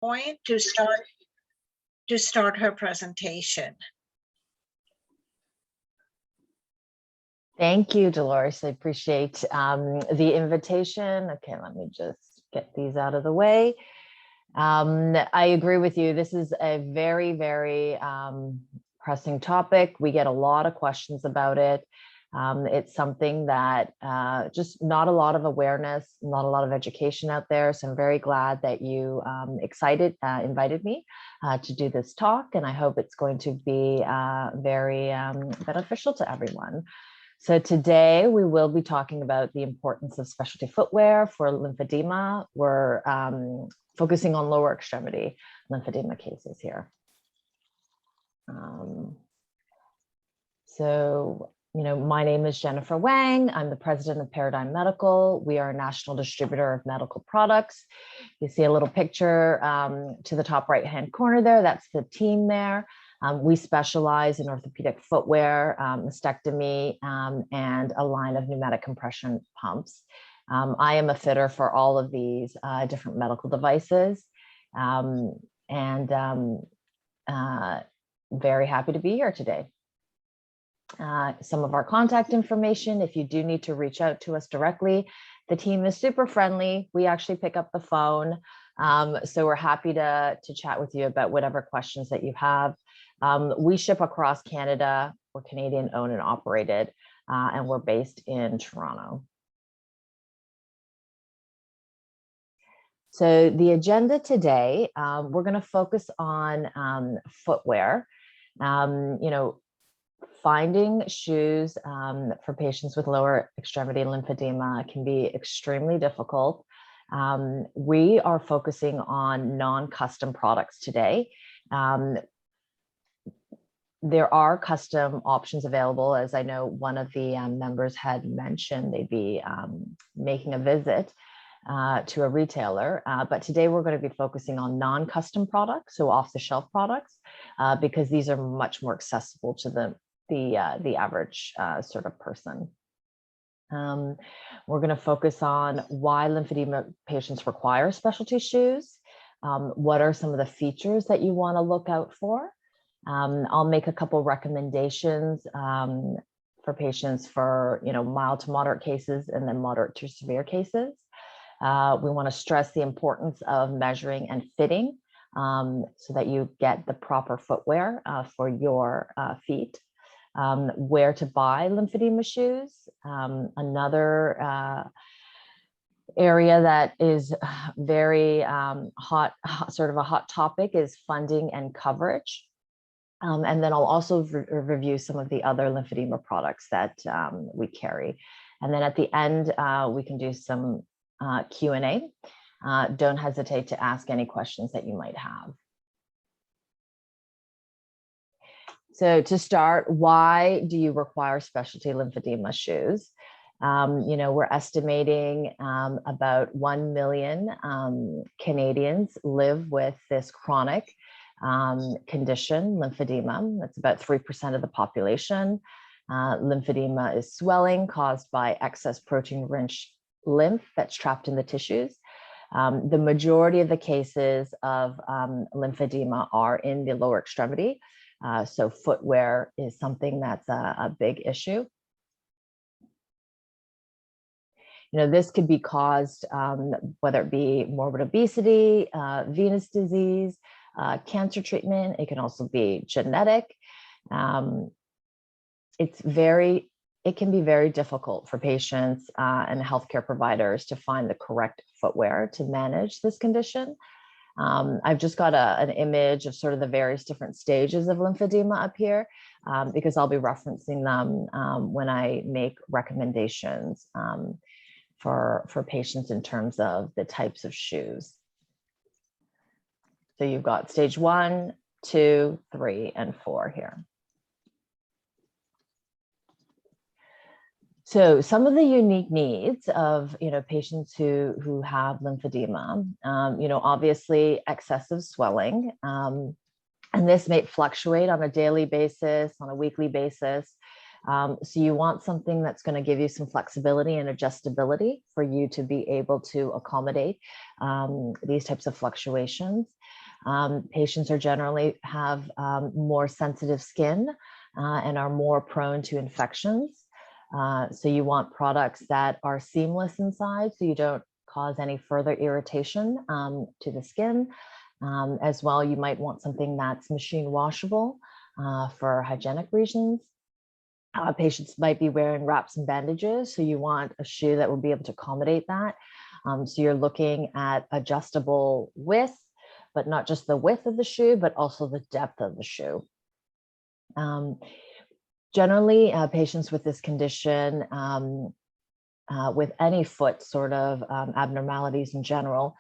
point to start her presentation. Thank you, Dolores. I appreciate the invitation. Okay, let me just get these out of the way. I agree with you. This is a very, very pressing topic. We get a lot of questions about it. It's something that just not a lot of awareness, not a lot of education out there. So I'm very glad that you invited me to do this talk, and I hope it's going to be very beneficial to everyone. So today we will be talking about the importance of specialty footwear for lymphedema. We're focusing on lower extremity lymphedema cases here. My name is Jennifer Wang. I'm the president of Paradigm Medical. We are a national distributor of medical products. You see a little picture to the top right-hand corner there. That's the team there. We specialize in orthopedic footwear, mastectomy, and a line of pneumatic compression pumps. I am a fitter for all of these different medical devices, very happy to be here today. Some of our contact information, if you do need to reach out to us directly, the team is super friendly. We actually pick up the phone. So we're happy to chat with you about whatever questions that you have. We ship across Canada. We're Canadian owned and operated, and we're based in Toronto. So the agenda today, we're going to focus on footwear. Finding shoes for patients with lower extremity lymphedema can be extremely difficult. We are focusing on non-custom products today. There are custom options available. As I know, one of the members had mentioned they'd be making a visit to a retailer, but today we're going to be focusing on non-custom products, so off-the-shelf products, because these are much more accessible to the average sort of person. We're going to focus on why lymphedema patients require specialty shoes. What are some of the features that you want to look out for? I'll make a couple recommendations for patients for mild to moderate cases and then moderate to severe cases. We want to stress the importance of measuring and fitting so that you get the proper footwear for your feet. Where to buy lymphedema shoes. Another area that is very hot, sort of a hot topic, is funding and coverage. And then I'll also review some of the other lymphedema products that we carry. And then at the end, we can do some Q&A. Don't hesitate to ask any questions that you might have. So to start, why do you require specialty lymphedema shoes? We're estimating about 1 million Canadians live with this chronic condition, lymphedema. That's about 3% of the population. Lymphedema is swelling caused by excess protein-rich lymph that's trapped in the tissues. The majority of the cases of lymphedema are in the lower extremity. So footwear is something that's a big issue. This could be caused, whether it be morbid obesity, venous disease, cancer treatment. It can also be genetic. It can be very difficult for patients and healthcare providers to find the correct footwear to manage this condition. I've just got an image of sort of the various different stages of lymphedema up here, because I'll be referencing them when I make recommendations for patients in terms of the types of shoes. So you've got stage 1, 2, 3, and 4 here. So some of the unique needs of patients who have lymphedema, obviously excessive swelling, and this may fluctuate on a daily basis, on a weekly basis. So you want something that's going to give you some flexibility and adjustability for you to be able to accommodate these types of fluctuations. Patients are generally have more sensitive skin and are more prone to infections. So you want products that are seamless inside, so you don't cause any further irritation to the skin. As well, you might want something that's machine washable for hygienic reasons. Patients might be wearing wraps and bandages, so you want a shoe that will be able to accommodate that. So you're looking at adjustable width, but not just the width of the shoe, but also the depth of the shoe. Generally, patients with this condition, with any foot sort of abnormalities in general,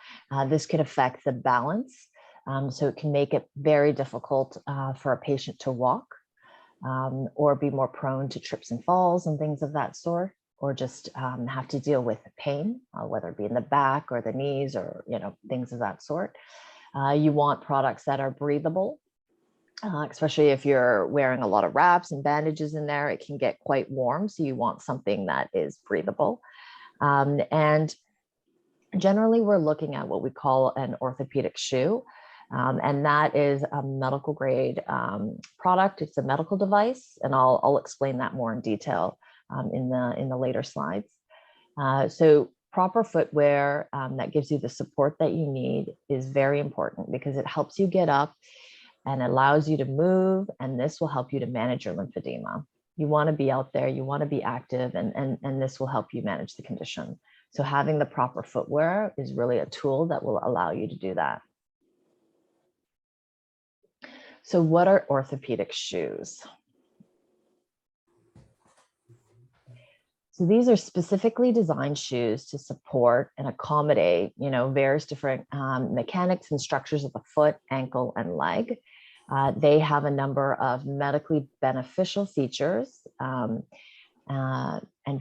this could affect the balance. So it can make it very difficult for a patient to walk, or be more prone to trips and falls and things of that sort, or just have to deal with pain, whether it be in the back or the knees or, things of that sort. You want products that are breathable, especially if you're wearing a lot of wraps and bandages in there, it can get quite warm. So you want something that is breathable. And generally we're looking at what we call an orthopedic shoe. And that is a medical grade product. It's a medical device, and I'll explain that more in detail in the later slides. So proper footwear that gives you the support that you need is very important, because it helps you get up and allows you to move, and this will help you to manage your lymphedema. You want to be out there, you want to be active, and this will help you manage the condition. So having the proper footwear is really a tool that will allow you to do that. So what are orthopedic shoes? So these are specifically designed shoes to support and accommodate, various different mechanics and structures of the foot, ankle, and leg. They have a number of medically beneficial features and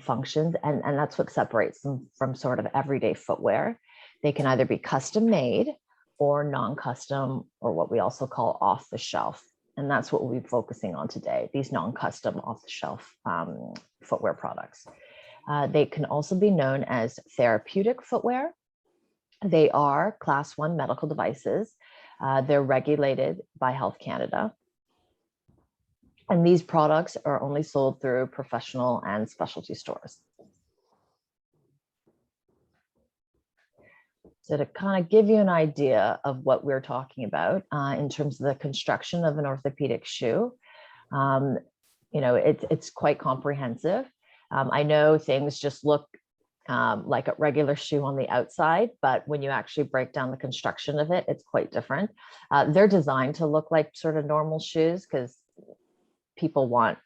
functions, and that's what separates them from sort of everyday footwear. They can either be custom made or non-custom, or what we also call off the shelf. And that's what we'll be focusing on today, these non-custom off the shelf footwear products. They can also be known as therapeutic footwear. They are Class 1 medical devices. They're regulated by Health Canada. And these products are only sold through professional and specialty stores. So to kind of give you an idea of what we're talking about in terms of the construction of an orthopedic shoe, it's quite comprehensive. I know things just look like a regular shoe on the outside, but when you actually break down the construction of it, it's quite different. They're designed to look like sort of normal shoes, because people want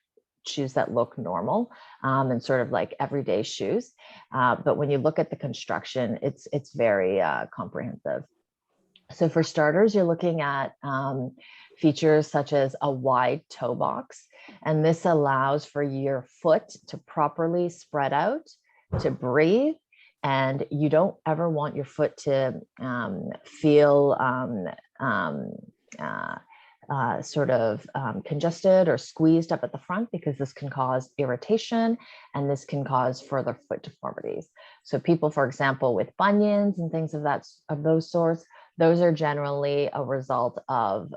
shoes that look normal and sort of like everyday shoes. But when you look at the construction, it's very comprehensive. So for starters, you're looking at features such as a wide toe box, and this allows for your foot to properly spread out, to breathe, and you don't ever want your foot to feel congested or squeezed up at the front, because this can cause irritation and this can cause further foot deformities. So people, for example, with bunions and things of those sorts, those are generally a result of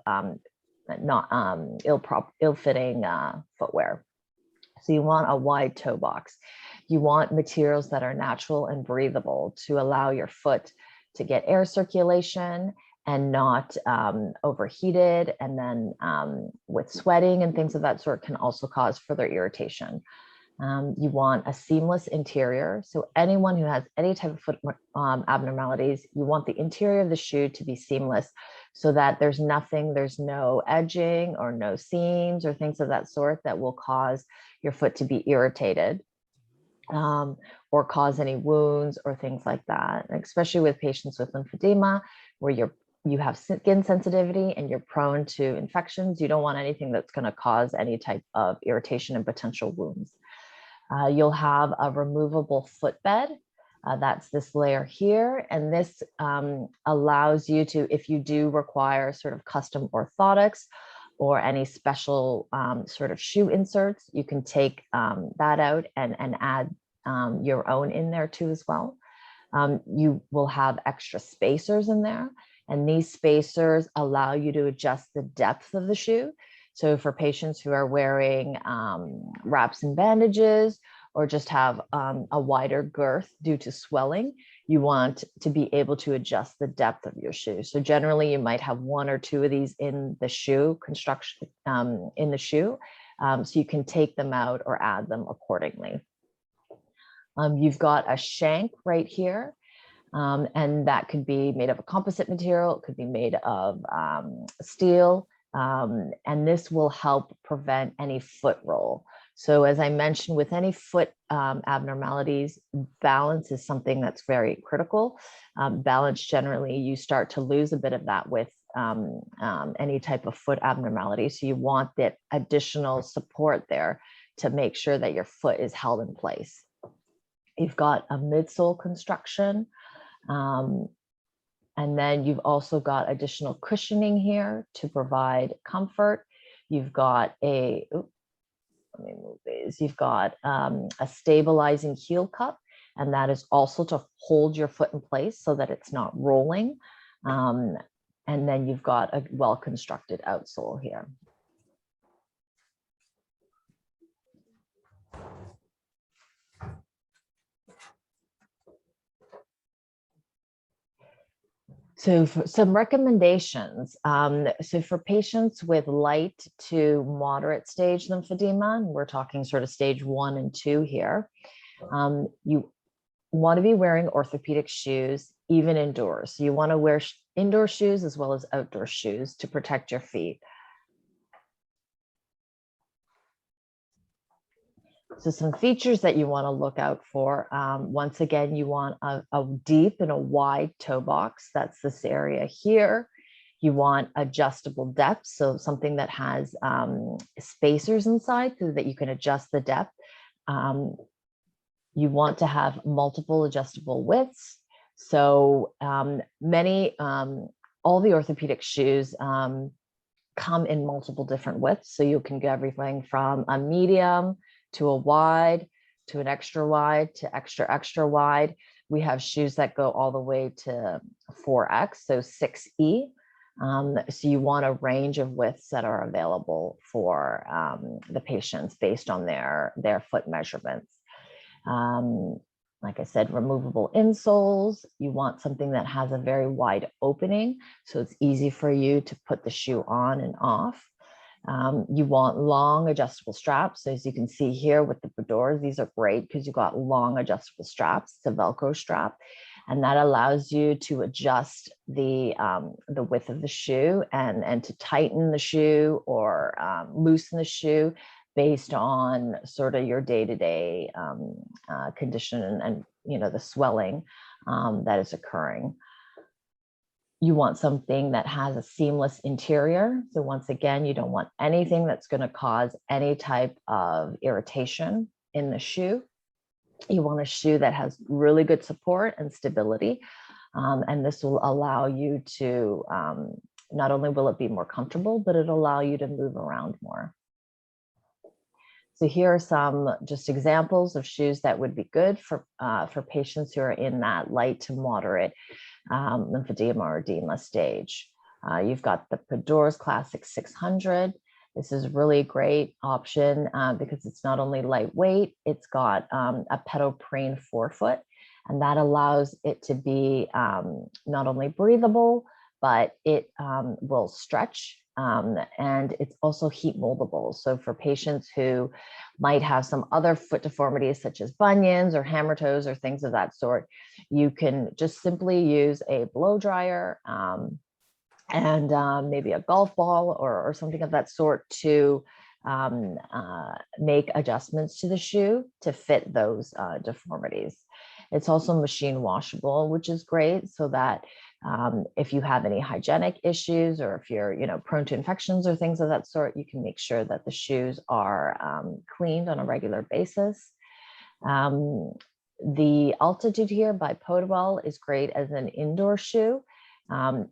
not ill-fitting footwear. So you want a wide toe box. You want materials that are natural and breathable to allow your foot to get air circulation and not overheated. And then with sweating and things of that sort can also cause further irritation. You want a seamless interior. So anyone who has any type of foot abnormalities, you want the interior of the shoe to be seamless, so that there's no edging or no seams or things of that sort that will cause your foot to be irritated or cause any wounds or things like that. And especially with patients with lymphedema, where you have skin sensitivity and you're prone to infections, you don't want anything that's going to cause any type of irritation and potential wounds. You'll have a removable footbed. That's this layer here. And this allows you to, if you do require sort of custom orthotics or any special sort of shoe inserts, you can take that out and add your own in there too as well. You will have extra spacers in there. And these spacers allow you to adjust the depth of the shoe. So for patients who are wearing wraps and bandages, or just have a wider girth due to swelling, you want to be able to adjust the depth of your shoe. So generally you might have one or two of these in the shoe construction, in the shoe, so you can take them out or add them accordingly. You've got a shank right here, and that could be made of a composite material, it could be made of steel, and this will help prevent any foot roll. So as I mentioned, with any foot abnormalities, balance is something that's very critical. Balance, generally, you start to lose a bit of that with any type of foot abnormality. So you want that additional support there to make sure that your foot is held in place. You've got a midsole construction. And then you've also got additional cushioning here to provide comfort. You've got a, let me move these. You've got a stabilizing heel cup, and that is also to hold your foot in place so that it's not rolling. And then you've got a well-constructed outsole here. So for some recommendations, so for patients with light to moderate stage lymphedema, and we're talking sort of stage 1 and 2 here, you want to be wearing orthopedic shoes, even indoors. So you want to wear indoor shoes as well as outdoor shoes to protect your feet. So some features that you want to look out for, once again, you want a deep and a wide toe box. That's this area here. You want adjustable depth, so something that has spacers inside so that you can adjust the depth. You want to have multiple adjustable widths. So all the orthopedic shoes come in multiple different widths. So you can get everything from a medium to a wide, to an extra wide, to extra wide. We have shoes that go all the way to 4X, so 6E. So you want a range of widths that are available for the patients based on their foot measurements. Like I said, removable insoles. You want something that has a very wide opening, so it's easy for you to put the shoe on and off. You want long adjustable straps. So as you can see here with the fedoras, these are great because you've got long adjustable straps. It's a Velcro strap, and that allows you to adjust the width of the shoe and to tighten the shoe or loosen the shoe based on sort of your day-to-day condition and the swelling that is occurring. You want something that has a seamless interior. So once again, you don't want anything that's going to cause any type of irritation in the shoe. You want a shoe that has really good support and stability. And this will allow you to, not only will it be more comfortable, but it'll allow you to move around more. So here are some just examples of shoes that would be good for patients who are in that light to moderate lymphedema or edema stage. You've got the Fedoras Classic 600. This is a really great option because it's not only lightweight, it's got a pedoprene forefoot, and that allows it to be not only breathable, but it will stretch. And it's also heat moldable. So for patients who might have some other foot deformities, such as bunions or hammer toes or things of that sort, you can just simply use a blow dryer and maybe a golf ball or something of that sort to make adjustments to the shoe to fit those deformities. It's also machine washable, which is great, so that if you have any hygienic issues or if you're prone to infections or things of that sort, you can make sure that the shoes are cleaned on a regular basis. The Altitude here by Podewell is great as an indoor shoe.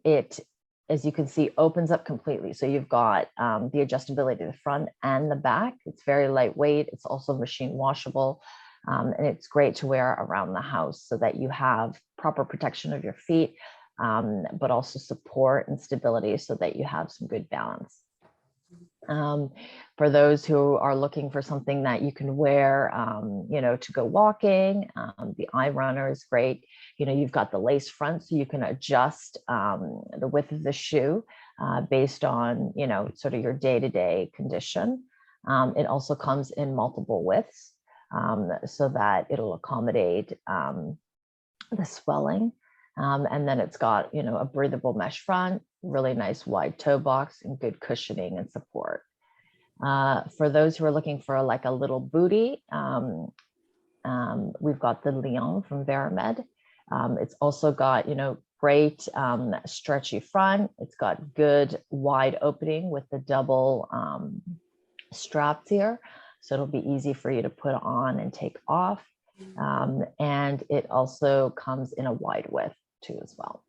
It, as you can see, opens up completely. So you've got the adjustability to the front and the back. It's very lightweight. It's also machine washable. And it's great to wear around the house so that you have proper protection of your feet, but also support and stability so that you have some good balance. For those who are looking for something that you can wear, to go walking, the eye runner is great. You've got the lace front, so you can adjust the width of the shoe based on, sort of your day-to-day condition. It also comes in multiple widths so that it'll accommodate the swelling. And then it's got, a breathable mesh front, really nice wide toe box, and good cushioning and support. For those who are looking for like a little booty, we've got the Leon from Verimed. It's also got, great stretchy front. It's got good wide opening with the double straps here. So it'll be easy for you to put on and take off. And it also comes in a wide width too as well.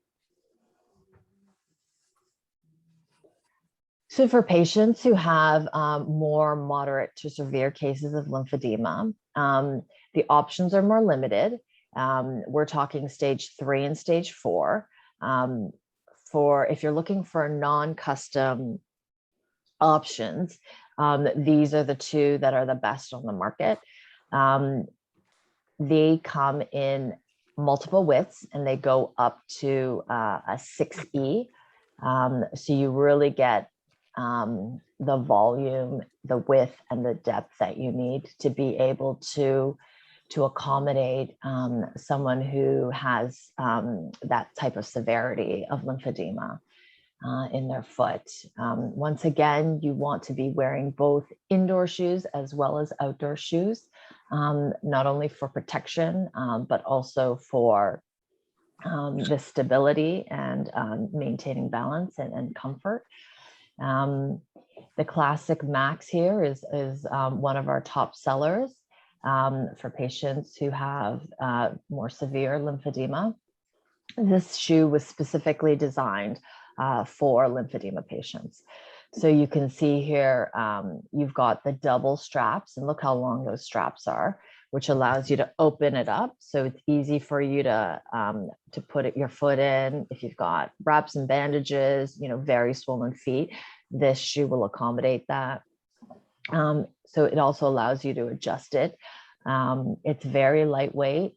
So for patients who have more moderate to severe cases of lymphedema, the options are more limited. We're talking stage 3 and stage 4. If you're looking for non-custom options, these are the two that are the best on the market. They come in multiple widths and they go up to a 6E. So you really get the volume, the width, and the depth that you need to be able to accommodate someone who has that type of severity of lymphedema in their foot. Once again, you want to be wearing both indoor shoes as well as outdoor shoes, not only for protection, but also for the stability and maintaining balance and comfort. The Classic Max here is one of our top sellers for patients who have more severe lymphedema. This shoe was specifically designed for lymphedema patients. So you can see here, you've got the double straps, and look how long those straps are, which allows you to open it up. So it's easy for you to put your foot in. If you've got wraps and bandages, very swollen feet, this shoe will accommodate that. So it also allows you to adjust it. It's very lightweight.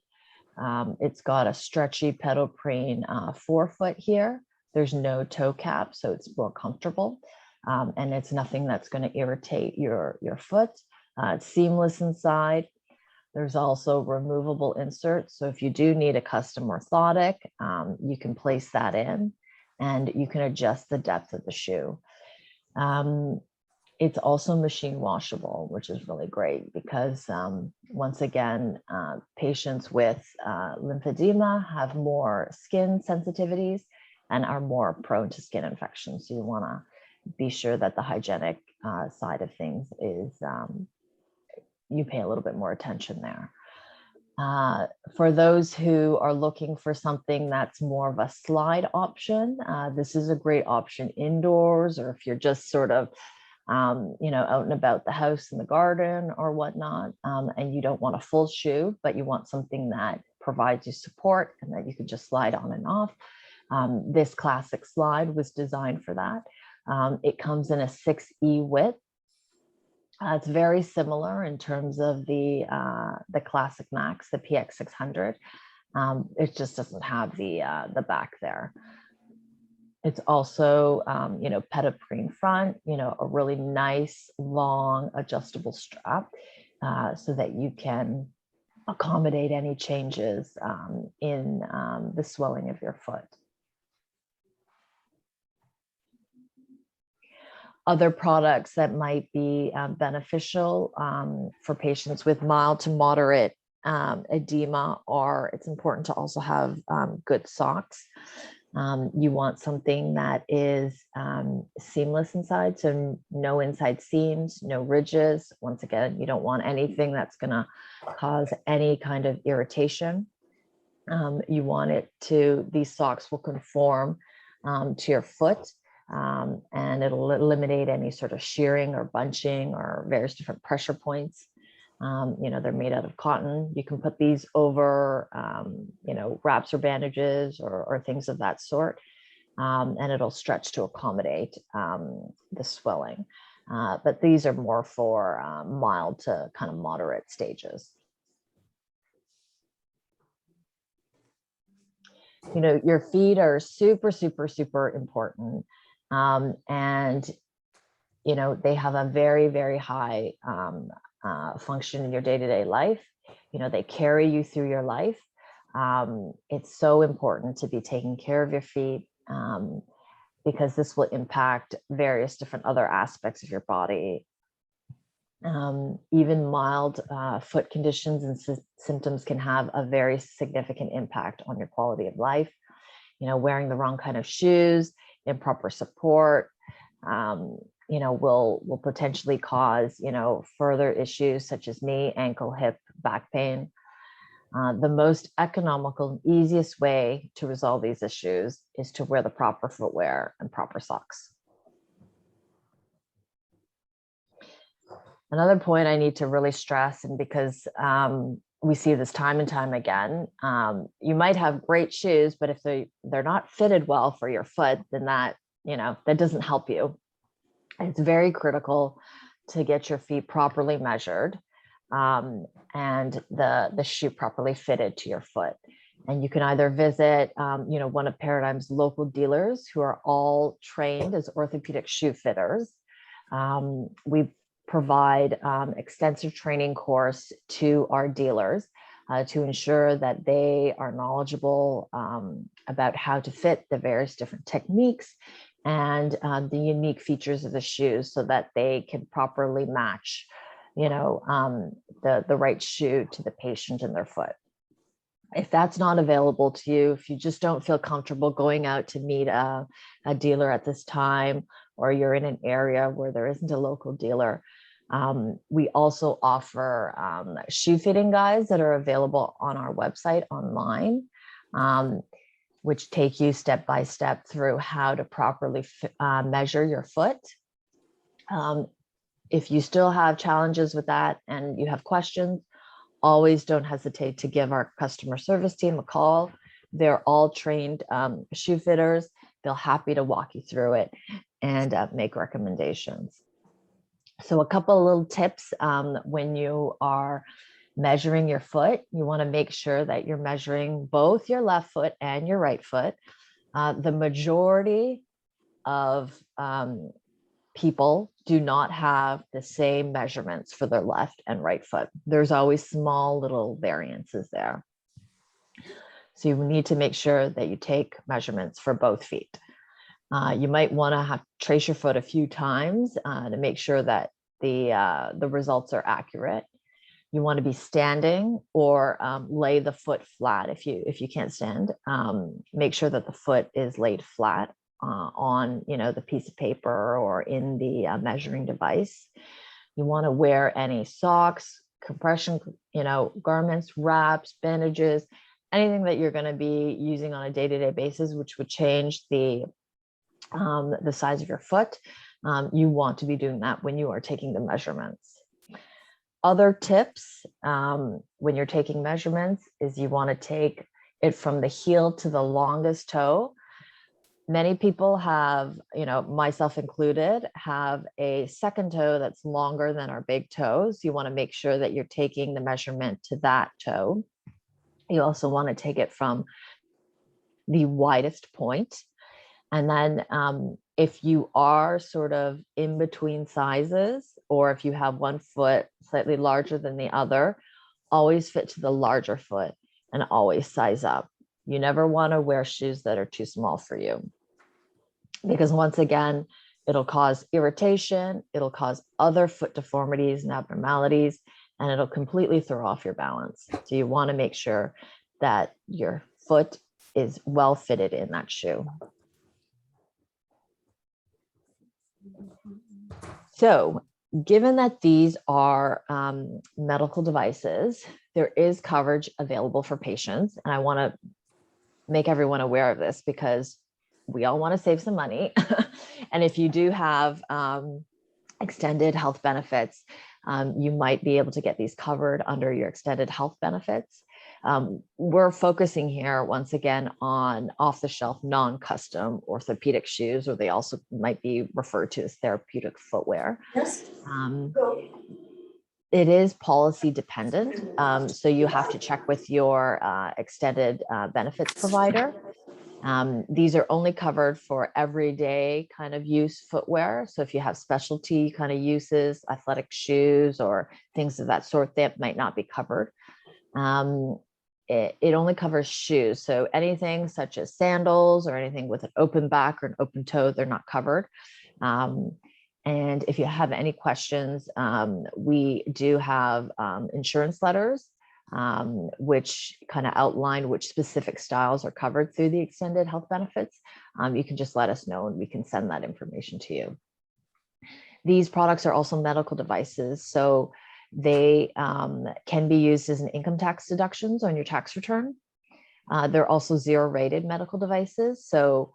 It's got a stretchy pedal preen forefoot here. There's no toe cap, so it's more comfortable. And it's nothing that's going to irritate your foot. It's seamless inside. There's also removable inserts. So if you do need a custom orthotic, you can place that in and you can adjust the depth of the shoe. It's also machine washable, which is really great because once again, patients with lymphedema have more skin sensitivities and are more prone to skin infections. So you want to be sure that the hygienic side of things is you pay a little bit more attention there. For those who are looking for something that's more of a slide option, this is a great option indoors, or if you're just sort of out and about the house in the garden or whatnot, and you don't want a full shoe, but you want something that provides you support and that you can just slide on and off. This Classic Slide was designed for that. It comes in a 6E width. It's very similar in terms of the Classic Max, the PX600. It just doesn't have the back there. It's also, pedigree front, a really nice, long, adjustable strap so that you can accommodate any changes in the swelling of your foot. Other products that might be beneficial for patients with mild to moderate edema are, it's important to also have good socks. You want something that is seamless inside, so no inside seams, no ridges. Once again, you don't want anything that's going to cause any kind of irritation. You want it to, these socks will conform to your foot, and it'll eliminate any sort of shearing or bunching or various different pressure points. They're made out of cotton. You can put these over, wraps or bandages or things of that sort, and it'll stretch to accommodate the swelling. But these are more for mild to kind of moderate stages. Your feet are super, super, super important. And they have a very, very high function in your day-to-day life. They carry you through your life. It's so important to be taking care of your feet, because this will impact various different other aspects of your body. Even mild foot conditions and symptoms can have a very significant impact on your quality of life. Wearing the wrong kind of shoes, improper support, will potentially cause, further issues such as knee, ankle, hip, back pain. The most economical and easiest way to resolve these issues is to wear the proper footwear and proper socks. Another point I need to really stress, and because we see this time and time again, you might have great shoes, but if they're not fitted well for your foot, then that doesn't help you. It's very critical to get your feet properly measured, and the shoe properly fitted to your foot. And you can either visit, one of Paradigm's local dealers who are all trained as orthopedic shoe fitters. We provide extensive training course to our dealers to ensure that they are knowledgeable about how to fit the various different techniques and the unique features of the shoes, so that they can properly match, the right shoe to the patient and their foot. If that's not available to you, if you just don't feel comfortable going out to meet a dealer at this time, or you're in an area where there isn't a local dealer, we also offer shoe fitting guides that are available on our website online, which take you step by step through how to properly measure your foot. If you still have challenges with that and you have questions, always don't hesitate to give our customer service team a call. They're all trained shoe fitters. They're happy to walk you through it and make recommendations. So a couple of little tips when you are measuring your foot, you want to make sure that you're measuring both your left foot and your right foot. The majority of people do not have the same measurements for their left and right foot. There's always small little variances there. So you need to make sure that you take measurements for both feet. You might want to trace your foot a few times to make sure that the results are accurate. You want to be standing or lay the foot flat if you can't stand. Make sure that the foot is laid flat on the piece of paper or in the measuring device. You want to wear any socks, compression, garments, wraps, bandages, anything that you're going to be using on a day-to-day basis, which would change the size of your foot. You want to be doing that when you are taking the measurements. Other tips when you're taking measurements is you want to take it from the heel to the longest toe. Many people have, myself included, have a second toe that's longer than our big toes. You want to make sure that you're taking the measurement to that toe. You also want to take it from the widest point. And then if you are sort of in between sizes, or if you have one foot slightly larger than the other, always fit to the larger foot and always size up. You never want to wear shoes that are too small for you, because once again, it'll cause irritation, it'll cause other foot deformities and abnormalities, and it'll completely throw off your balance. So you want to make sure that your foot is well fitted in that shoe. So given that these are medical devices, there is coverage available for patients. And I want to make everyone aware of this because we all want to save some money. And if you do have extended health benefits, you might be able to get these covered under your extended health benefits. We're focusing here once again on off-the-shelf, non-custom orthopedic shoes, or they also might be referred to as therapeutic footwear. It is policy dependent, so you have to check with your extended benefits provider. These are only covered for everyday kind of use footwear. So if you have specialty kind of uses, athletic shoes or things of that sort, that might not be covered. It only covers shoes. So anything such as sandals or anything with an open back or an open toe, they're not covered. And if you have any questions, we do have insurance letters, which kind of outline which specific styles are covered through the extended health benefits. You can just let us know and we can send that information to you. These products are also medical devices, so they can be used as an income tax deductions on your tax return. They're also zero rated medical devices, so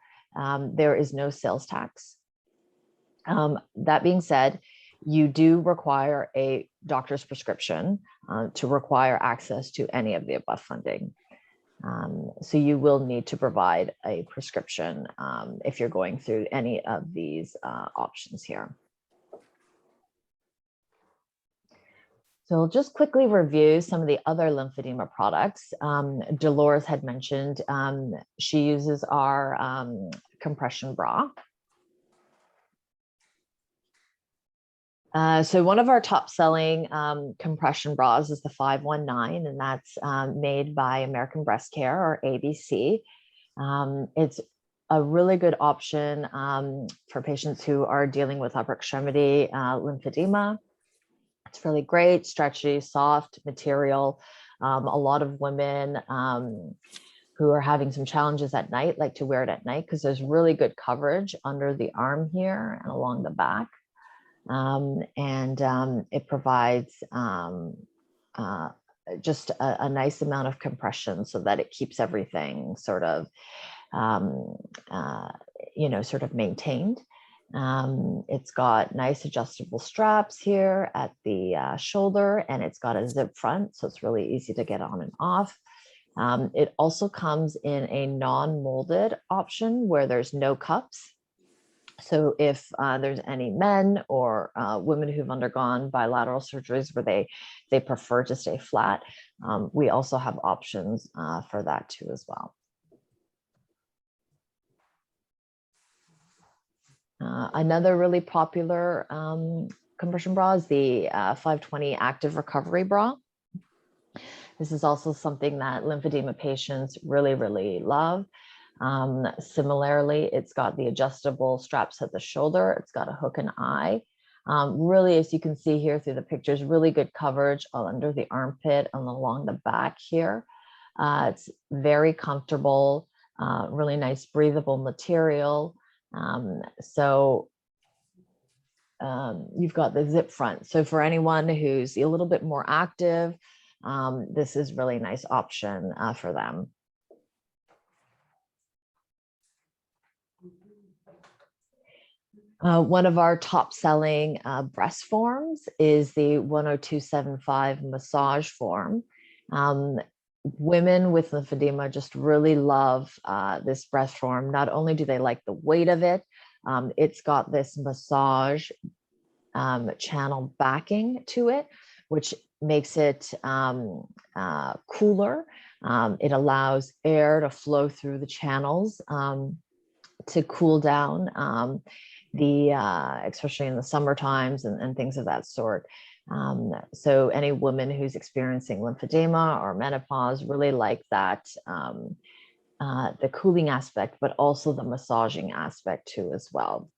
there is no sales tax. That being said, you do require a doctor's prescription to require access to any of the above funding. So you will need to provide a prescription if you're going through any of these options here. So I'll just quickly review some of the other lymphedema products. Dolores had mentioned she uses our compression bra. So one of our top selling compression bras is the 519, and that's made by American Breast Care, or ABC. It's a really good option for patients who are dealing with upper extremity lymphedema. It's really great, stretchy, soft material. A lot of women who are having some challenges at night like to wear it at night because there's really good coverage under the arm here and along the back. It provides just a nice amount of compression so that it keeps everything sort of, sort of maintained. It's got nice adjustable straps here at the shoulder, and it's got a zip front, so it's really easy to get on and off. It also comes in a non-molded option where there's no cups. So if there's any men or women who've undergone bilateral surgeries where they prefer to stay flat, we also have options for that too as well. Another really popular compression bra is the 520 Active Recovery Bra. This is also something that lymphedema patients really, really love. Similarly, it's got the adjustable straps at the shoulder. It's got a hook and eye. Really, as you can see here through the pictures, really good coverage under the armpit and along the back here. It's very comfortable, really nice breathable material. You've got the zip front. So for anyone who's a little bit more active, this is really a nice option for them. One of our top selling breast forms is the 10275 massage form. Women with lymphedema just really love this breast form. Not only do they like the weight of it, it's got this massage channel backing to it, which makes it cooler. It allows air to flow through the channels to cool down especially in the summer times and things of that sort. So any woman who's experiencing lymphedema or menopause really like that, the cooling aspect, but also the massaging aspect too as well.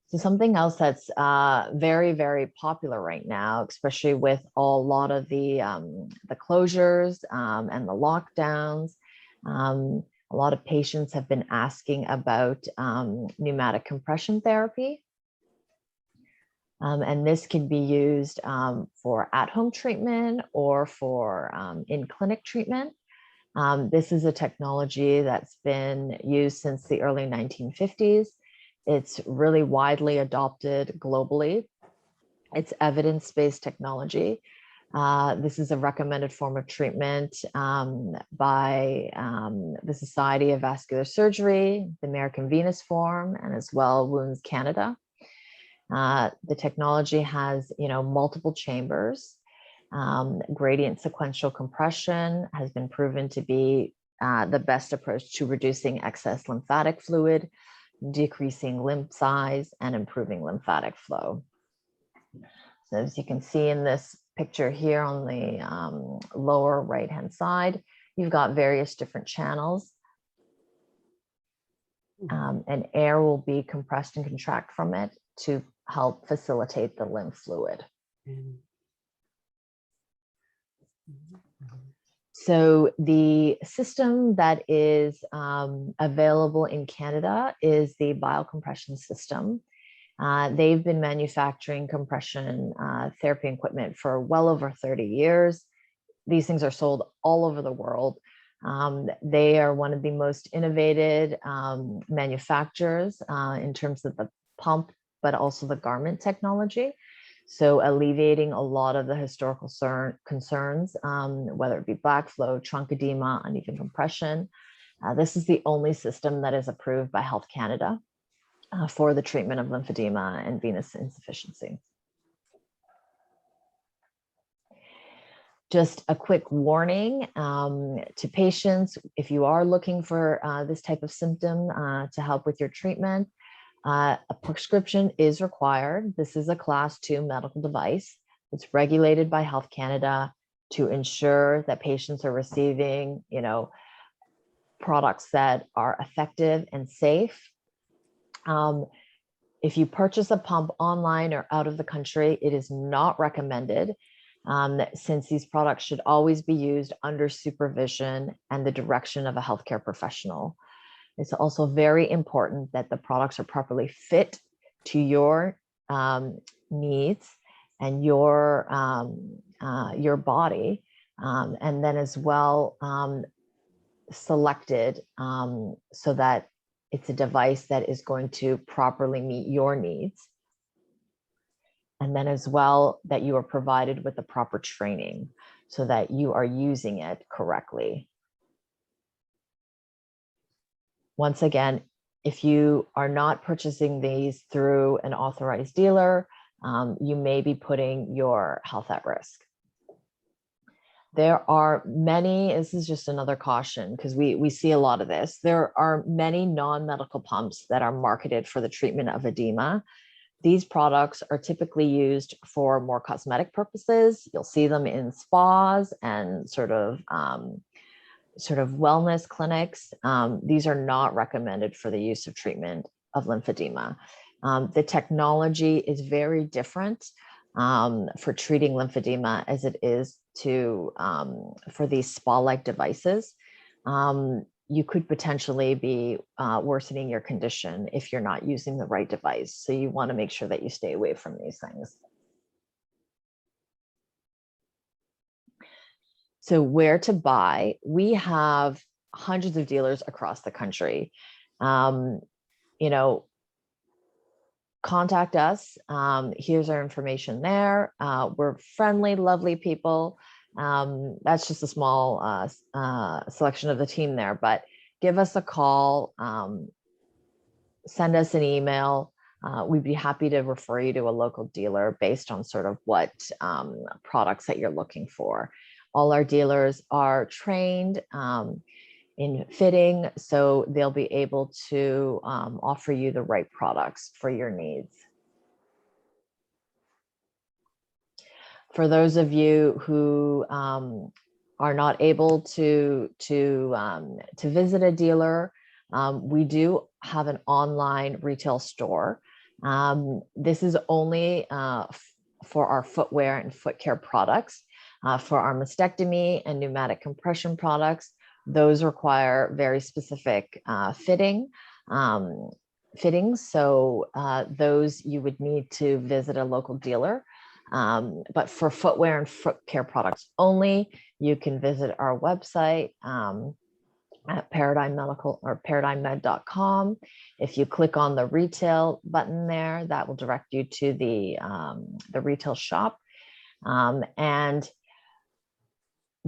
So something else that's very, very popular right now, especially with a lot of the closures and the lockdowns, a lot of patients have been asking about pneumatic compression therapy. And this can be used for at-home treatment or for in-clinic treatment. This is a technology that's been used since the early 1950s. It's really widely adopted globally. It's evidence-based technology. This is a recommended form of treatment by the Society of Vascular Surgery, the American Venous Forum, and as well Wounds Canada. The technology has, multiple chambers. Gradient sequential compression has been proven to be the best approach to reducing excess lymphatic fluid, decreasing lymph size, and improving lymphatic flow. So as you can see in this picture here on the lower right-hand side, you've got various different channels. And air will be compressed and contract from it to help facilitate the lymph fluid. So the system that is available in Canada is the bile compression system. They've been manufacturing compression therapy equipment for well over 30 years. These things are sold all over the world. They are one of the most innovative manufacturers in terms of the pump, but also the garment technology. So alleviating a lot of the historical concerns, whether it be backflow, trunk edema, uneven compression. This is the only system that is approved by Health Canada for the treatment of lymphedema and venous insufficiency. Just a quick warning to patients, if you are looking for this type of symptom to help with your treatment, a prescription is required. This is a Class 2 medical device. It's regulated by Health Canada to ensure that patients are receiving, products that are effective and safe. If you purchase a pump online or out of the country, it is not recommended since these products should always be used under supervision and the direction of a healthcare professional. It's also very important that the products are properly fit to your needs and your body, and then as well selected so that it's a device that is going to properly meet your needs. And then as well that you are provided with the proper training so that you are using it correctly. Once again, if you are not purchasing these through an authorized dealer, you may be putting your health at risk. There are many, this is just another caution because we see a lot of this. There are many non-medical pumps that are marketed for the treatment of edema. These products are typically used for more cosmetic purposes. You'll see them in spas and sort of wellness clinics. These are not recommended for the use of treatment of lymphedema. The technology is very different for treating lymphedema as it is for these spa-like devices. You could potentially be worsening your condition if you're not using the right device. So you want to make sure that you stay away from these things. So where to buy? We have hundreds of dealers across the country. Contact us. Here's our information there. We're friendly, lovely people. That's just a small selection of the team there, but give us a call, send us an email. We'd be happy to refer you to a local dealer based on sort of what products that you're looking for. All our dealers are trained in fitting, so they'll be able to offer you the right products for your needs. For those of you who are not able to visit a dealer, we do have an online retail store. This is only for our footwear and foot care products. For our mastectomy and pneumatic compression products, those require very specific fittings. So those you would need to visit a local dealer But for footwear and foot care products only, you can visit our website at paradigmmed.com. If you click on the retail button there, that will direct you to the retail shop. And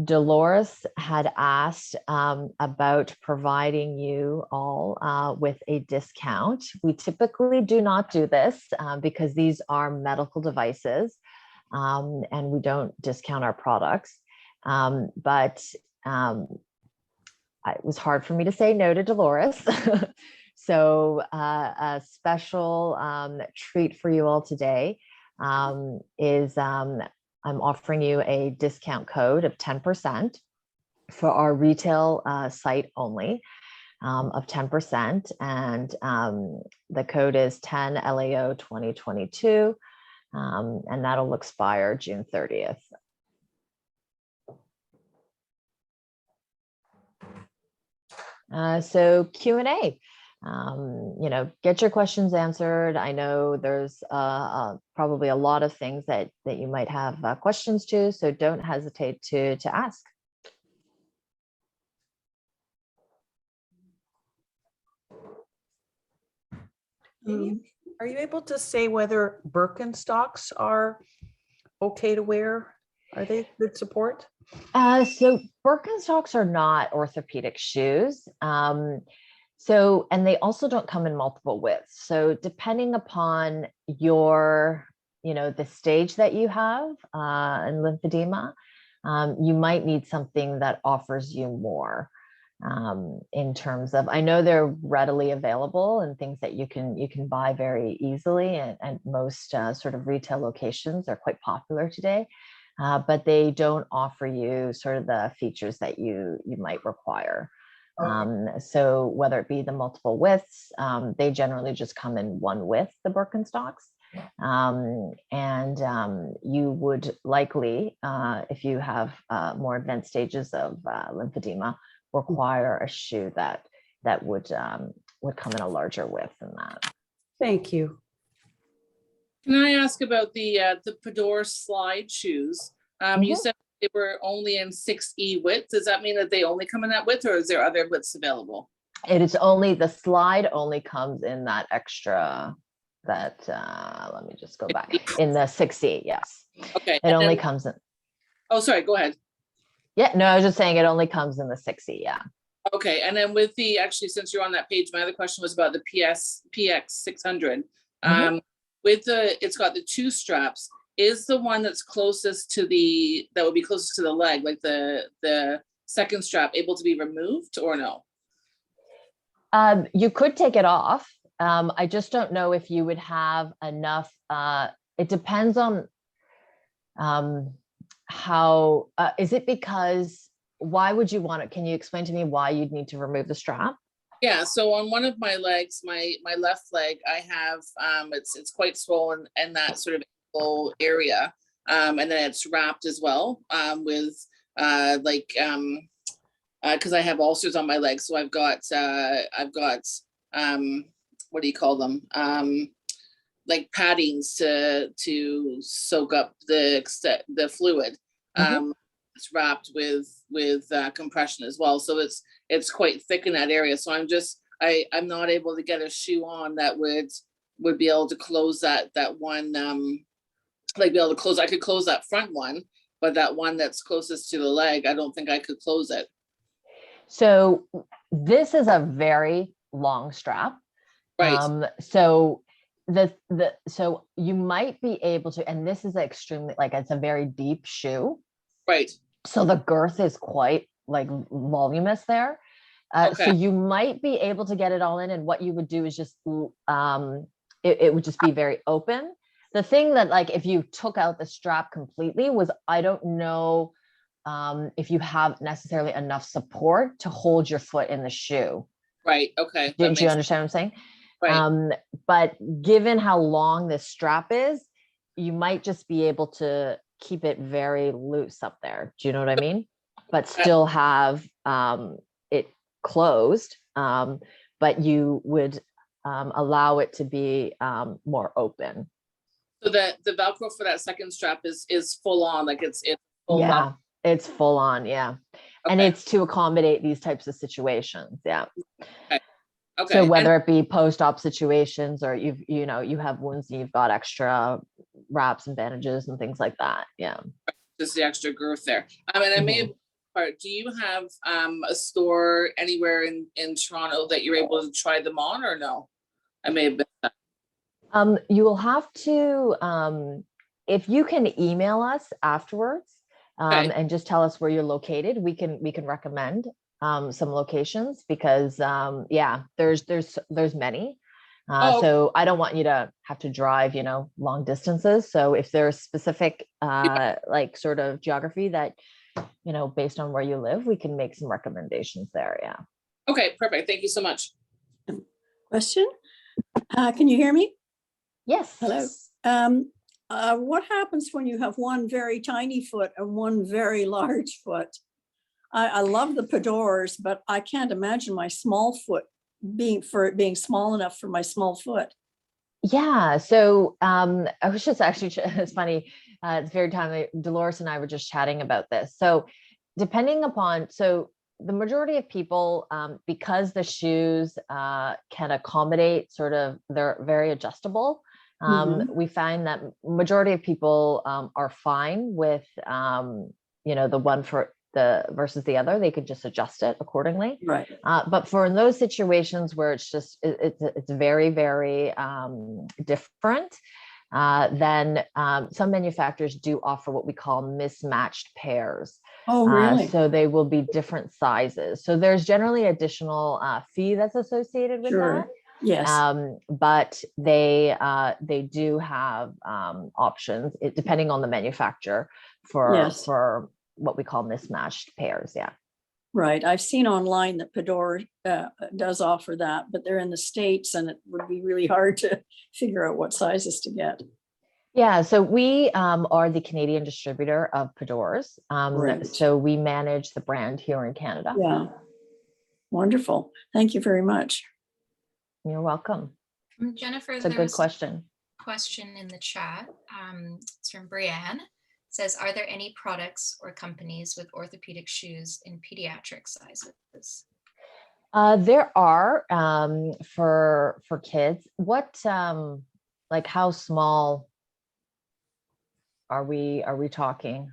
Dolores had asked about providing you all with a discount. We typically do not do this because these are medical devices and we don't discount our products. But it was hard for me to say no to Dolores. So a special treat for you all today is I'm offering you a discount code of 10% for our retail site only of 10%. And the code is 10LAO 2022. And that'll expire June 30th. So Q&A. Get your questions answered. I know there's probably a lot of things that you might have questions to, so don't hesitate to ask. Are you able to say whether Birkenstocks are okay to wear? Are they good support? So Birkenstocks are not orthopedic shoes. And they also don't come in multiple widths. So depending upon your, the stage that you have in lymphedema, you might need something that offers you more in terms of, I know they're readily available and things that you can buy very easily, and most sort of retail locations are quite popular today, but they don't offer you sort of the features that you might require. So whether it be the multiple widths, they generally just come in one width, the Birkenstocks. You would likely, if you have more advanced stages of lymphedema, require a shoe that would come in a larger width than that. Thank you. Can I ask about the Fedora slide shoes? You said they were only in 6E width. Does that mean that they only come in that width, or is there other widths available? It is only, the slide only comes in that extra, that let me just go back, in the 6E, yes. Okay. It only comes in. Oh, sorry, go ahead. Yeah, no, I was just saying it only comes in the 6E, yeah. Okay, and then with the, actually, since you're on that page, my other question was about the PX 600. With it's got the two straps. Is the one that's closest to that would be closest to the leg, like the second strap, able to be removed or no? You could take it off. I just don't know if you would have enough. It depends on how, is it because, why would you want it? Can you explain to me why you'd need to remove the strap? Yeah, so on one of my legs, my left leg, I have, it's quite swollen in that sort of ankle area. And then it's wrapped as well with because I have ulcers on my legs. So I've got what do you call them? Like paddings to soak up the fluid. It's wrapped with compression as well. So it's quite thick in that area. So I'm not able to get a shoe on that would be able to close that one, like be able to close. I could close that front one, but that one that's closest to the leg, I don't think I could close it. So this is a very long strap. Right. So so you might be able to, and this is extremely, like, it's a very deep shoe. Right. So the girth is quite like voluminous there. Okay. So you might be able to get it all in, and what you would do is just, it would just be very open. The thing that, like, if you took out the strap completely was, I don't know if you have necessarily enough support to hold your foot in the shoe. Right. Okay. Do you understand what I'm saying? Right. But given how long this strap is, you might just be able to keep it very loose up there. Do you know what I mean? But still have it closed, but you would allow it to be more open. So that the Velcro for that second strap is full on, like it's full Yeah, Velcro. it's full on. Yeah. And Okay. it's to accommodate these types of situations. Yeah. Okay. So And whether it be post-op situations or you have wounds and you've got extra wraps and bandages and things like that. Yeah. just the extra girth there. I mean, I may have, do you have a store anywhere in Toronto that you're able to try them on, or no? I may have been. You will have to, if you can email us afterwards, Okay. and just tell us where you're located, we can recommend some locations because yeah, there's many. Oh. So I don't want you to have to drive, long distances. So if there's specific like sort of geography that, based on where you live, we can make some recommendations there. Yeah. Okay, perfect. Thank you so much. Question? Can you hear me? Yes. Hello. What happens when you have one very tiny foot and one very large foot? I love the Pedors, but I can't imagine my small foot being small enough for my small foot. Yeah. So I was just actually, it's funny. It's very timely. Dolores and I were just chatting about this. So depending upon, so the majority of people, because the shoes can accommodate sort of, they're very adjustable. We find that majority of people are fine with, the one for the versus the other. They could just adjust it accordingly. Right. But for in those situations where it's just, it's very, very different, then some manufacturers do offer what we call mismatched pairs. Oh, really? So they will be different sizes. So there's generally additional fee that's associated with that. Yes. But they do have options, depending on the manufacturer for what we call mismatched pairs. Yeah. Right. I've seen online that Pedor does offer that, but they're in the States and it would be really hard to figure out what sizes to get. Yeah, so we are the Canadian distributor of Pedors. Right. So we manage the brand here in Canada. Yeah. Wonderful. Thank you very much. You're welcome. Jennifer, It's a there good was question. a question in the chat. It's from Brianne. It says, are there any products or companies with orthopedic shoes in pediatric sizes? There are for kids. What like how small are we talking?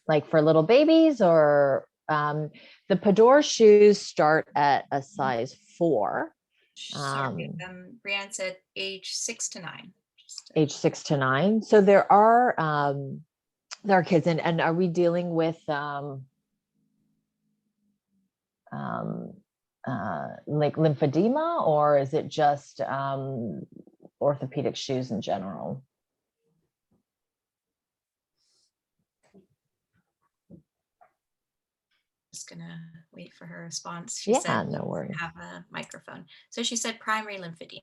Like for little babies, or the Pedor shoes start at a size 4. Sorry, Brianne said age 6 to 9. Age 6 to 9. So there are kids, and are we dealing with like lymphedema, or is it just orthopedic shoes in general? Just gonna wait for her response. She Yeah, said no worries. have a microphone. So she said primary lymphedema.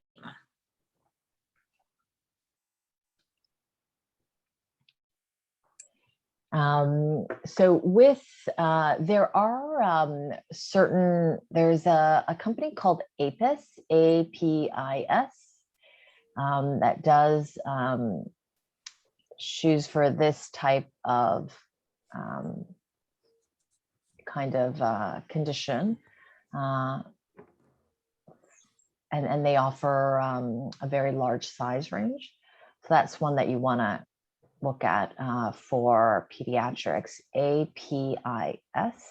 So with there are there's a company called APIS, APIS, that does shoes for this type of kind of condition, and they offer a very large size range. So that's one that you want to look at for pediatrics. APIS.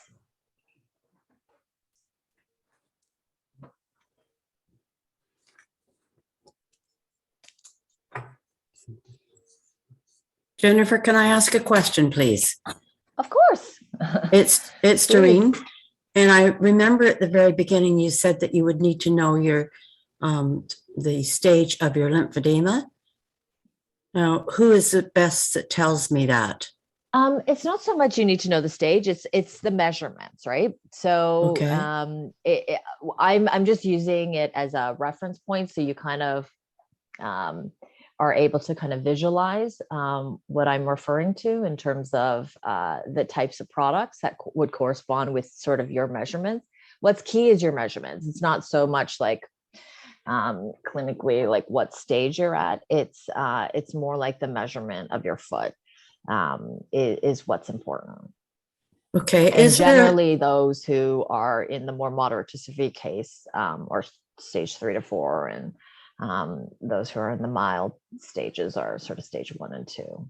Jennifer, can I ask a question, please? Of course. It's Doreen. And I remember at the very beginning, you said that you would need to know your the stage of your lymphedema. Now, who is it best that tells me that? It's not so much you need to know the stage, it's the measurements, right? So Okay. I'm just using it as a reference point, so you kind of are able to kind of visualize what I'm referring to in terms of the types of products that would correspond with sort of your measurements. What's key is your measurements. It's not so much like clinically like what stage you're at. It's more like the measurement of your foot is what's important. Okay, And is there, generally those who are in the more moderate to severe case, or stage 3 to 4, and those who are in the mild stages are sort of stage 1 and 2.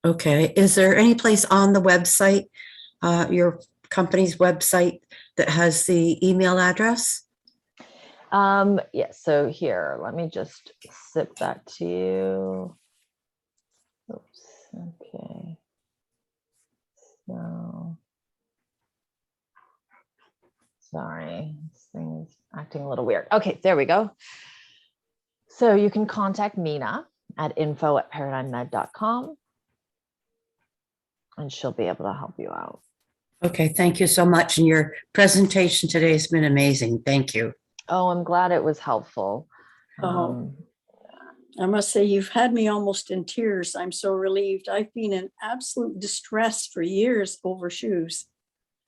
okay, is there any place on the website, your company's website, that has the email address? Yes, so here, let me just zip that to you. Oops, okay. So, sorry, this thing is acting a little weird. Okay, there we go. So you can contact Mina at info@paradigmmed.com, and she'll be able to help you out. Okay, thank you so much. And your presentation today has been amazing. Thank you. Oh, I'm glad it was helpful. Oh. I must say, you've had me almost in tears. I'm so relieved. I've been in absolute distress for years over shoes.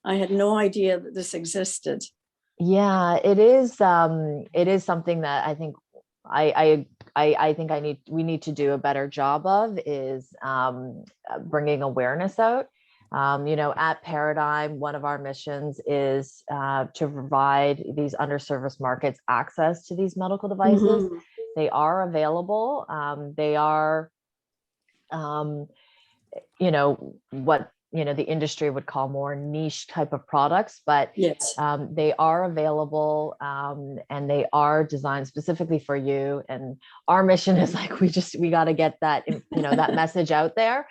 I had no idea that this existed. Yeah, it is something that I think we need to do a better job of, is bringing awareness out. At Paradigm, one of our missions is to provide these underserviced markets access to these medical devices. Mhm. They are available. They are, what the industry would call more niche type of products, but Yes. they are available, and they are designed specifically for you. And our mission is like, we got to get that, that message out there.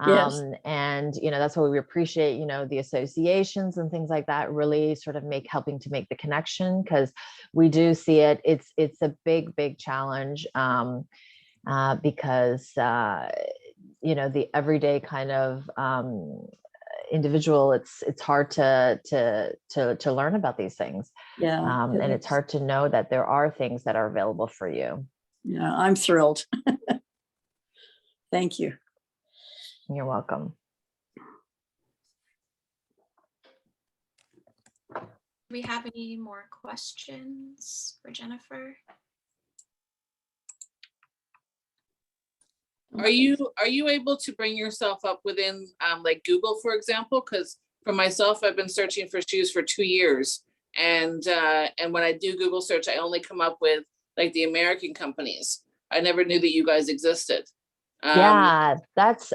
Yes. And that's why we appreciate, the associations and things like that, really sort of helping to make the connection, because we do see it. It's a big challenge, because the everyday kind of individual, it's hard to learn about these things. Yeah. And it's hard to know that there are things that are available for you. Yeah, I'm thrilled. Thank you. You're welcome. Do we have any more questions for Jennifer? Are you able to bring yourself up within like Google, for example? Because for myself, I've been searching for shoes for 2 years, and when I do Google search, I only come up with like the American companies. I never knew that you guys existed. Yeah,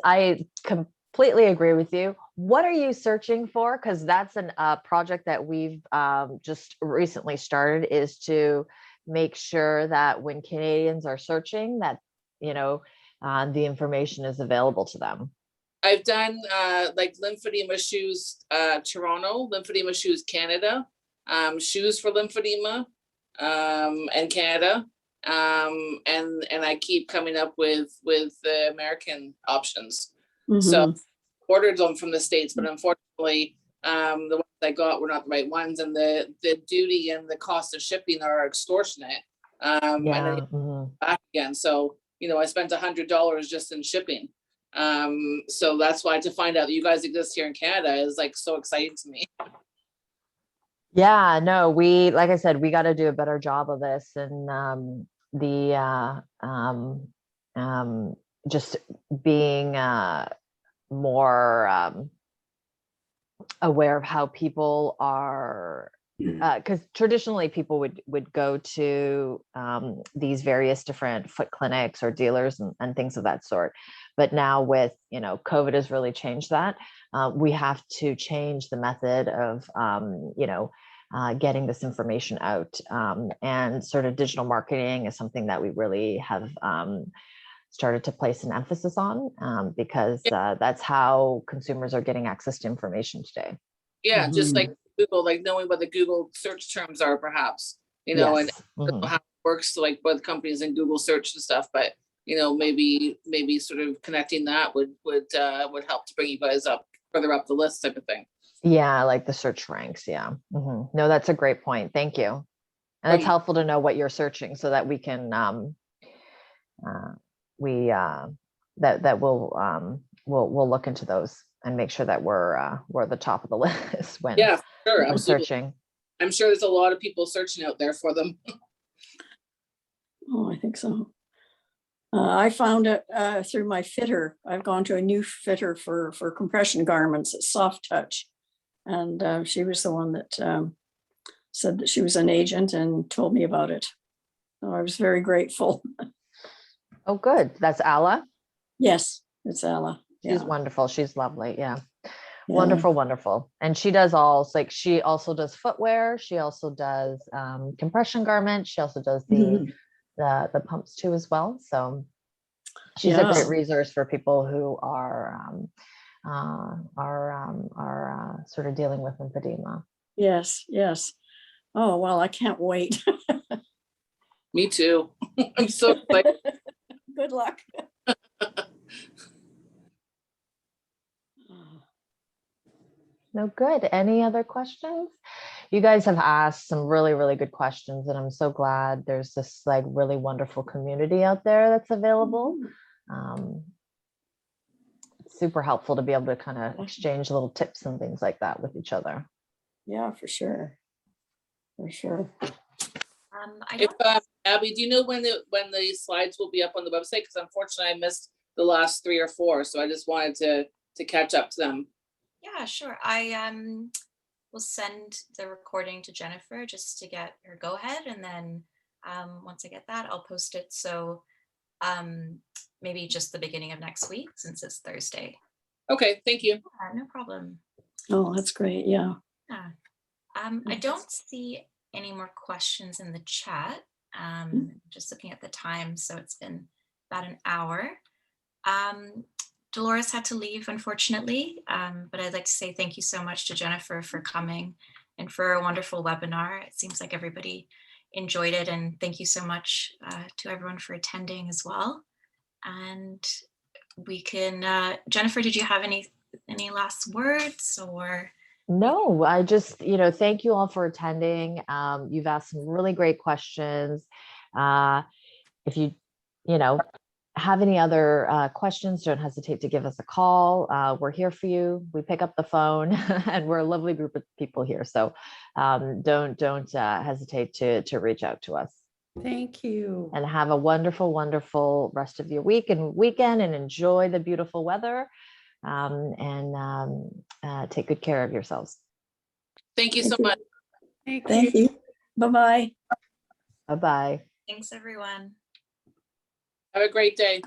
I completely agree with you. What are you searching for? Because that's a project that we've just recently started, is to make sure that when Canadians are searching, that the information is available to them. I've done like Lymphedema Shoes Toronto, Lymphedema Shoes Canada, Shoes for Lymphedema, and Canada. And I keep coming up with the American options. So Mhm. ordered them from the States, but unfortunately, the ones I got were not the right ones, and the duty and the cost of shipping are extortionate. And then mhm. back again. So, I spent $100 just in shipping. So that's why, to find out that you guys exist here in Canada is like so exciting to me. Yeah, no, like I said, we got to do a better job of this, and just being more aware of how people are, because traditionally people would go to these various different foot clinics or dealers and things of that sort. But now with, COVID has really changed that. We have to change the method of, getting this information out, and sort of digital marketing is something that we really have started to place an emphasis on, because that's how consumers are getting access to information today. Yeah, just like Google, like knowing what the Google search terms are, perhaps, and Yes. how it works, like what companies in Google search and stuff. But maybe sort of connecting that would help to bring you guys up further up the list, type of thing. Yeah, like the search ranks. Yeah. No, that's a great point. Thank you. And it's helpful to know what you're searching, so that we can we'll look into those and make sure that we're at the top of the list when Yeah, sure, absolutely. searching. I'm sure there's a lot of people searching out there for them. Oh, I think so. I found it through my fitter. I've gone to a new fitter for compression garments. It's Soft Touch. And she was the one that said that she was an agent and told me about it. So I was very grateful. Oh, good. That's Alla. Yes, it's Ella. She's Yeah. wonderful. She's lovely. Yeah. Yeah. Wonderful, wonderful. And she does all, like, she also does footwear. She also does compression garments. She also does Mhm. the pumps too as well. So she's a great Yeah. resource for people who are sort of dealing with lymphedema. Yes, yes. Oh, well, I can't wait. Me too. I'm so excited. Good luck. No, good. Any other questions? You guys have asked some really, really good questions, and I'm so glad there's this like really wonderful community out there that's available. It's super helpful to be able to kind of exchange little tips and things like that with each other. Yeah, for sure. For sure. I If, don't, Abby, do you know when the slides will be up on the website? Because unfortunately I missed the last 3 or 4, so I just wanted to catch up to them. yeah, sure. I will send the recording to Jennifer just to get her go ahead, and then once I get that, I'll post it. So maybe just the beginning of next week, since it's Thursday. Okay, thank you. No problem. Oh, that's great. Yeah. Yeah. I don't see any more questions in the chat. Just looking at the time, so it's been about an hour. Dolores had to leave, unfortunately, but I'd like to say thank you so much to Jennifer for coming and for a wonderful webinar. It seems like everybody enjoyed it, and thank you so much to everyone for attending as well. And we can, Jennifer, did you have any last words or? No, I just, thank you all for attending. You've asked some really great questions. If you have any other questions, don't hesitate to give us a call. We're here for you. We pick up the phone and we're a lovely group of people here. So don't hesitate to reach out to us. Thank you. And have a wonderful, wonderful rest of your week and weekend, and enjoy the beautiful weather. Take good care of yourselves. Thank you so much. Thank you. Bye-bye. Bye-bye. Thanks, everyone. Have a great day.